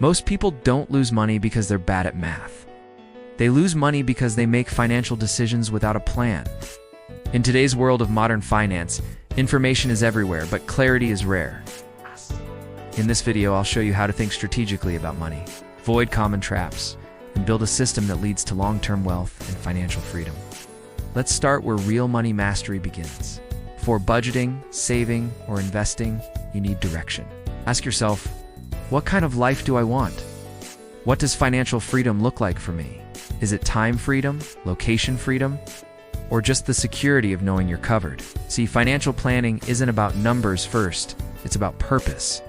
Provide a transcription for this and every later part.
Most people don't lose money because they're bad at math. They lose money because they make financial decisions without a plan. In today's world of modern finance, information is everywhere, but clarity is rare. In this video, I'll show you how to think strategically about money, avoid common traps, and build a system that leads to long-term wealth and financial freedom. Let's start where real money mastery begins. Before budgeting, saving, or investing, you need direction. Ask yourself, what kind of life do I want? What does financial freedom look like for me? Is it time freedom, location freedom, or just the security of knowing you're covered? See, financial planning isn't about numbers first, it's about purpose.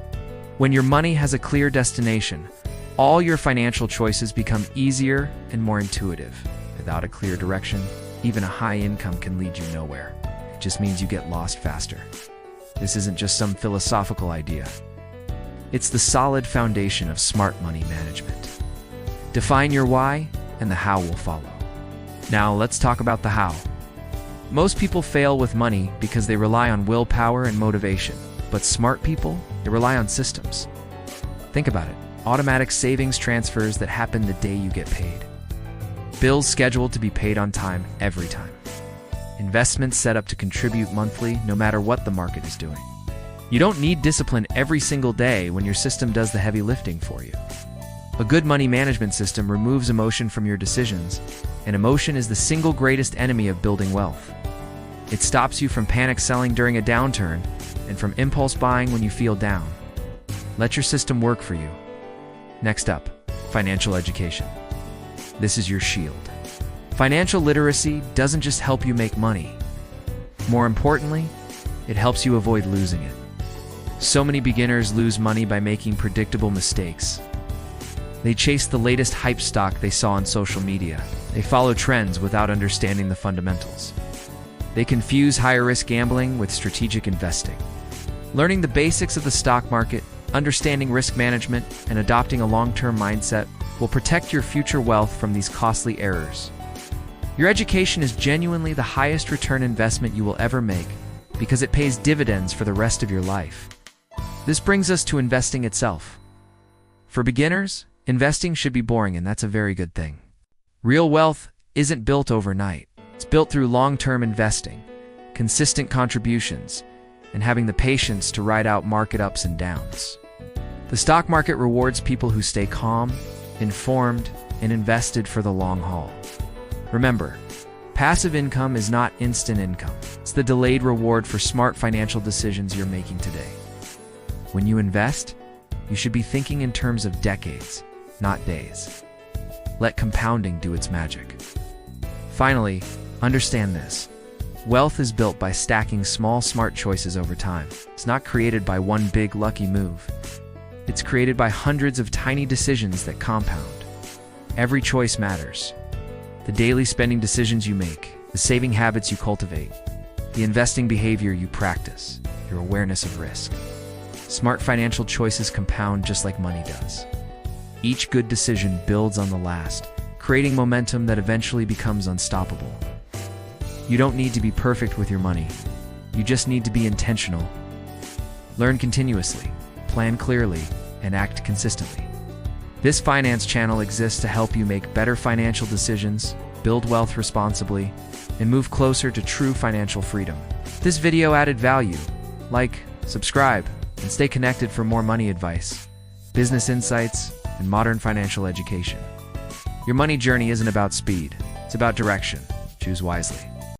When your money has a clear destination, all your financial choices become easier and more intuitive. Without a clear direction, even a high income can lead you nowhere. It just means you get lost faster. This isn't just some philosophical idea. It's the solid foundation of smart money management. Define your why, and the how will follow. Now, let's talk about the how. Most people fail with money because they rely on willpower and motivation, but smart people, they rely on systems. Think about it. Automatic savings transfers that happen the day you get paid. Bills scheduled to be paid on time every time. Investments set up to contribute monthly no matter what the market is doing. You don't need discipline every single day when your system does the heavy lifting for you. A good money management system removes emotion from your decisions, and emotion is the single greatest enemy of building wealth. It stops you from panic selling during a downturn and from impulse buying when you feel down. Let your system work for you. Next up, financial education. This is your shield. Financial literacy doesn't just help you make money. More importantly, it helps you avoid losing it. So many beginners lose money by making predictable mistakes. They chase the latest hype stock they saw on social media. They follow trends without understanding the fundamentals. They confuse higher-risk gambling with strategic investing. Learning the basics of the stock market, understanding risk management, and adopting a long-term mindset will protect your future wealth from these costly errors. Your education is genuinely the highest return investment you will ever make because it pays dividends for the rest of your life. This brings us to investing itself. For beginners, investing should be boring, and that's a very good thing. Real wealth isn't built overnight. It's built through long-term investing, consistent contributions, and having the patience to ride out market ups and downs. The stock market rewards people who stay calm, informed, and invested for the long haul. Remember, passive income is not instant income. It's the delayed reward for smart financial decisions you're making today. When you invest, you should be thinking in terms of decades, not days. Let compounding do its magic. Finally, understand this. Wealth is built by stacking small, smart choices over time. It's not created by one big, lucky move. It's created by hundreds of tiny decisions that compound. Every choice matters. The daily spending decisions you make, the saving habits you cultivate, the investing behavior you practice, your awareness of risk. Smart financial choices compound just like money does. Each good decision builds on the last, creating momentum that eventually becomes unstoppable. You don't need to be perfect with your money. You just need to be intentional. Learn continuously, plan clearly, and act consistently. This finance channel exists to help you make better financial decisions, build wealth responsibly, and move closer to true financial freedom. If this video added value, like, subscribe, and stay connected for more money advice, business insights, and modern financial education. Your money journey isn't about speed, it's about direction. Choose wisely.